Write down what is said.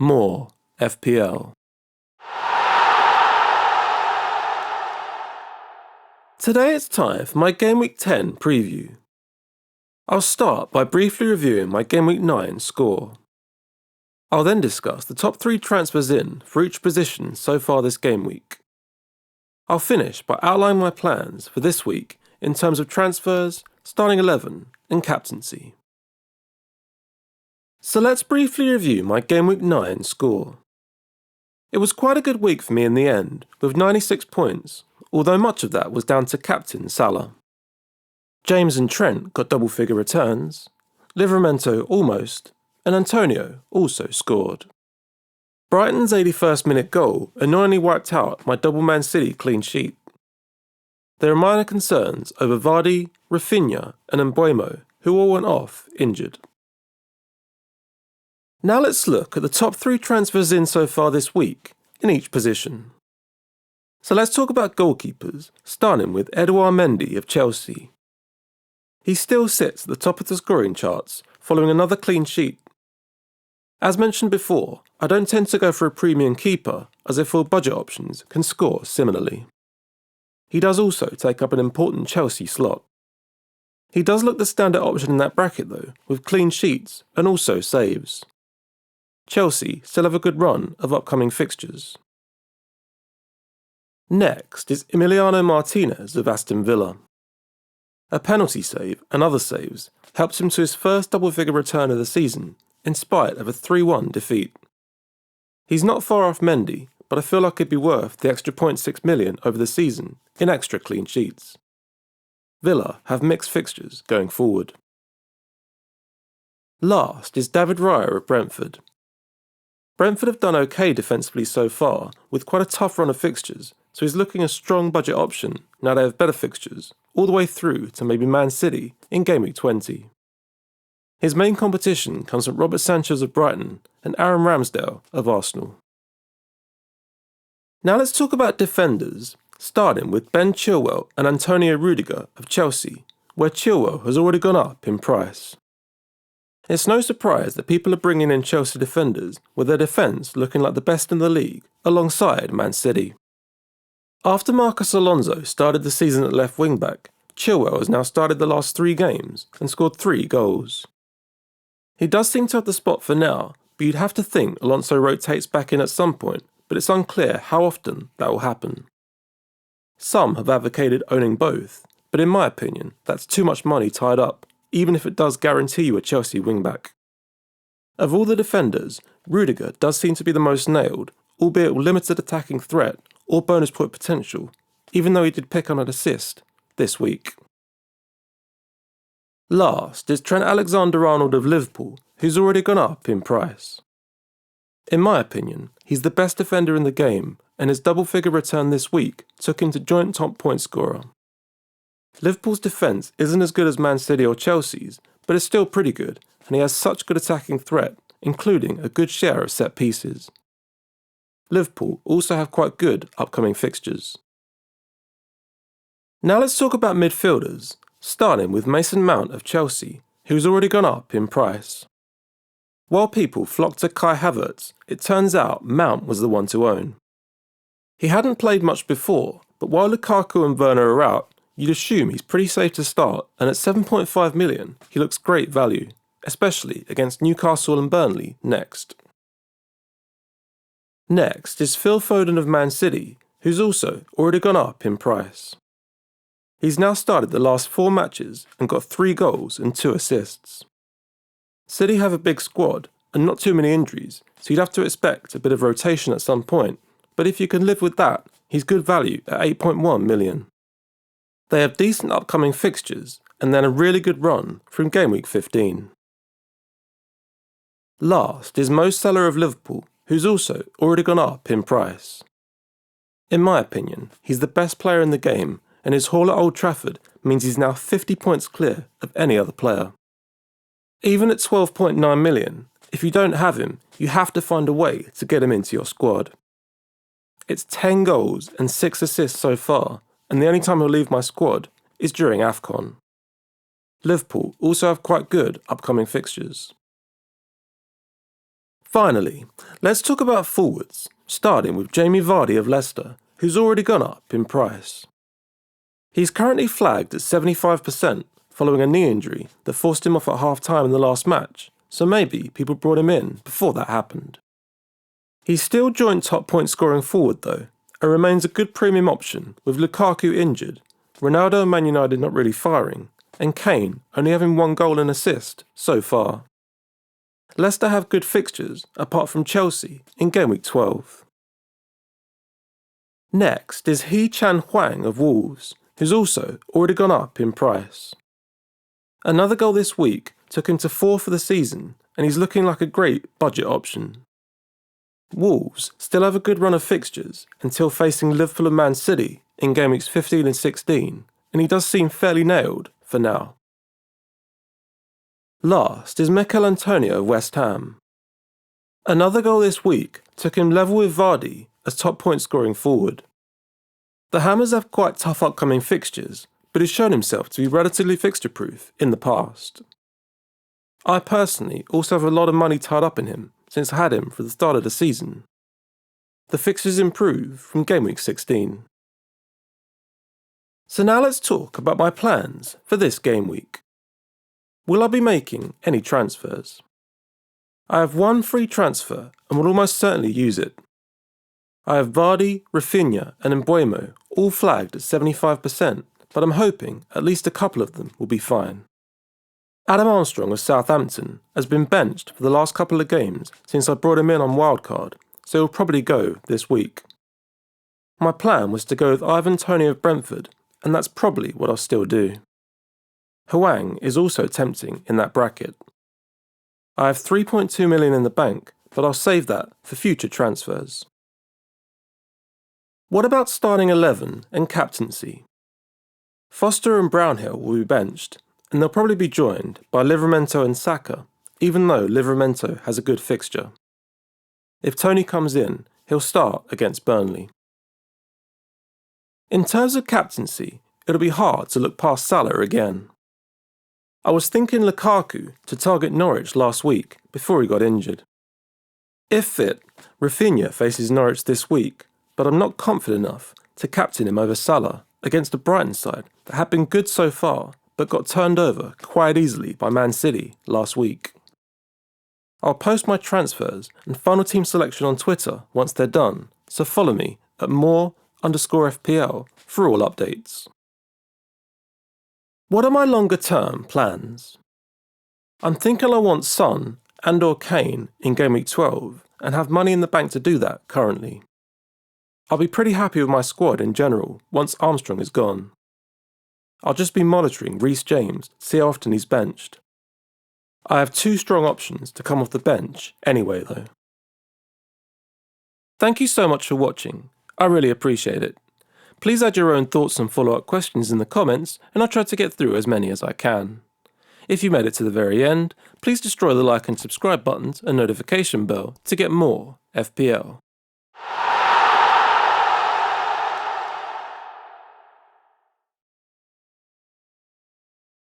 More FPL. Today it's time for my Gameweek 10 preview. I'll start by briefly reviewing my Gameweek 9 score. I'll then discuss the top 3 transfers in for each position so far this game week. I'll finish by outlining my plans for this week in terms of transfers, starting 11 and captaincy. So let's briefly review my Gameweek 9 score. It was quite a good week for me in the end, with 96 points, although much of that was down to captain Salah. James and Trent got double-figure returns, Livramento almost, and Antonio also scored. Brighton's 81st minute goal annoyingly wiped out my double Man City clean sheet. There are minor concerns over Vardy, Rafinha and Mbeumo, who all went off injured. Now let's look at the top 3 transfers in so far this week, in each position. So let's talk about goalkeepers, starting with Edouard Mendy of Chelsea. He still sits at the top of the scoring charts, following another clean sheet. As mentioned before, I don't tend to go for a premium keeper, as I feel budget options can score similarly. He does also take up an important Chelsea slot. He does look the standout option in that bracket though, with clean sheets and also saves. Chelsea still have a good run of upcoming fixtures. Next is Emiliano Martinez of Aston Villa. A penalty save and other saves helped him to his first double-figure return of the season, in spite of a 3-1 defeat. He's not far off Mendy, but I feel like it'd be worth the extra 0.6 million over the season in extra clean sheets. Villa have mixed fixtures going forward. Last is David Raya of Brentford. Brentford have done okay defensively so far, with quite a tough run of fixtures, so he's looking a strong budget option now they have better fixtures, all the way through to maybe Man City in Gameweek 20. His main competition comes from Robert Sanchez of Brighton and Aaron Ramsdale of Arsenal. Now let's talk about defenders, starting with Ben Chilwell and Antonio Rudiger of Chelsea, where Chilwell has already gone up in price. It's no surprise that people are bringing in Chelsea defenders with their defence looking like the best in the league, alongside Man City. After Marcos Alonso started the season at left wing-back, Chilwell has now started the last 3 games and scored 3 goals. He does seem to have the spot for now, but you'd have to think Alonso rotates back in at some point, but it's unclear how often that will happen. Some have advocated owning both, but in my opinion, that's too much money tied up, even if it does guarantee you a Chelsea wing-back. Of all the defenders, Rudiger does seem to be the most nailed, albeit with limited attacking threat or bonus point potential, even though he did pick on an assist this week. Last is Trent Alexander-Arnold of Liverpool, who's already gone up in price. In my opinion, he's the best defender in the game, and his double-figure return this week took him to joint top point scorer. Liverpool's defence isn't as good as Man City or Chelsea's, but it's still pretty good, and he has such good attacking threat, including a good share of set pieces. Liverpool also have quite good upcoming fixtures. Now let's talk about midfielders, starting with Mason Mount of Chelsea, who's already gone up in price. While people flocked to Kai Havertz, it turns out Mount was the one to own. He hadn't played much before, but while Lukaku and Werner are out, you'd assume he's pretty safe to start, and at 7.5 million, he looks great value, especially against Newcastle and Burnley next. Next is Phil Foden of Man City, who's also already gone up in price. He's now started the last 4 matches and got 3 goals and 2 assists. City have a big squad and not too many injuries, so you'd have to expect a bit of rotation at some point, but if you can live with that, he's good value at 8.1 million. They have decent upcoming fixtures and then a really good run from Gameweek 15. Last is Mo Salah of Liverpool, who's also already gone up in price. In my opinion, he's the best player in the game, and his haul at Old Trafford means he's now 50 points clear of any other player. Even at 12.9 million, if you don't have him, you have to find a way to get him into your squad. It's 10 goals and 6 assists so far, and the only time he'll leave my squad is during AFCON. Liverpool also have quite good upcoming fixtures. Finally, let's talk about forwards, starting with Jamie Vardy of Leicester, who's already gone up in price. He's currently flagged at 75% following a knee injury that forced him off at half-time in the last match, so maybe people brought him in before that happened. He's still joint top point scoring forward though, and remains a good premium option with Lukaku injured, Ronaldo and Man United not really firing, and Kane only having 1 goal and assist so far. Leicester have good fixtures, apart from Chelsea, in Gameweek 12. Next is Chan Huang of Wolves, who's also already gone up in price. Another goal this week took him to 4 for the season, and he's looking like a great budget option. Wolves still have a good run of fixtures until facing Liverpool and Man City in Game Weeks 15 and 16, and he does seem fairly nailed for now. Last is Mikel Antonio of West Ham. Another goal this week took him level with Vardy as top point scoring forward. The Hammers have quite tough upcoming fixtures, but he's shown himself to be relatively fixture-proof in the past. I personally also have a lot of money tied up in him since I had him for the start of the season. The fixtures improve from Game Week 16. So now let's talk about my plans for this game week. Will I be making any transfers? I have 1 free transfer and will almost certainly use it. I have Vardy, Rafinha and Mbeumo all flagged at 75%, but I'm hoping at least a couple of them will be fine. Adam Armstrong of Southampton has been benched for the last couple of games since I brought him in on wildcard, so he'll probably go this week. My plan was to go with Ivan Toney of Brentford, and that's probably what I'll still do. Huang is also tempting in that bracket. I have 3.2 million in the bank, but I'll save that for future transfers. What about starting 11 and captaincy? Foster and Brownhill will be benched, and they'll probably be joined by Livramento and Saka, even though Livramento has a good fixture. If Toney comes in, he'll start against Burnley. In terms of captaincy, it'll be hard to look past Salah again. I was thinking Lukaku to target Norwich last week before he got injured. If fit, Rafinha faces Norwich this week, but I'm not confident enough to captain him over Salah against a Brighton side that had been good so far but got turned over quite easily by Man City last week. I'll post my transfers and final team selection on Twitter once they're done, so follow me at more_FPL for all updates. What are my longer term plans? I'm thinking I want Son and/or Kane in Game Week 12 and have money in the bank to do that currently. I'll be pretty happy with my squad in general once Armstrong is gone. I'll just be monitoring Reece James to see how often he's benched. I have 2 strong options to come off the bench anyway though. Thank you so much for watching. I really appreciate it. Please add your own thoughts and follow-up questions in the comments and I'll try to get through as many as I can. If you made it to the very end, please destroy the like and subscribe buttons and notification bell to get more FPL.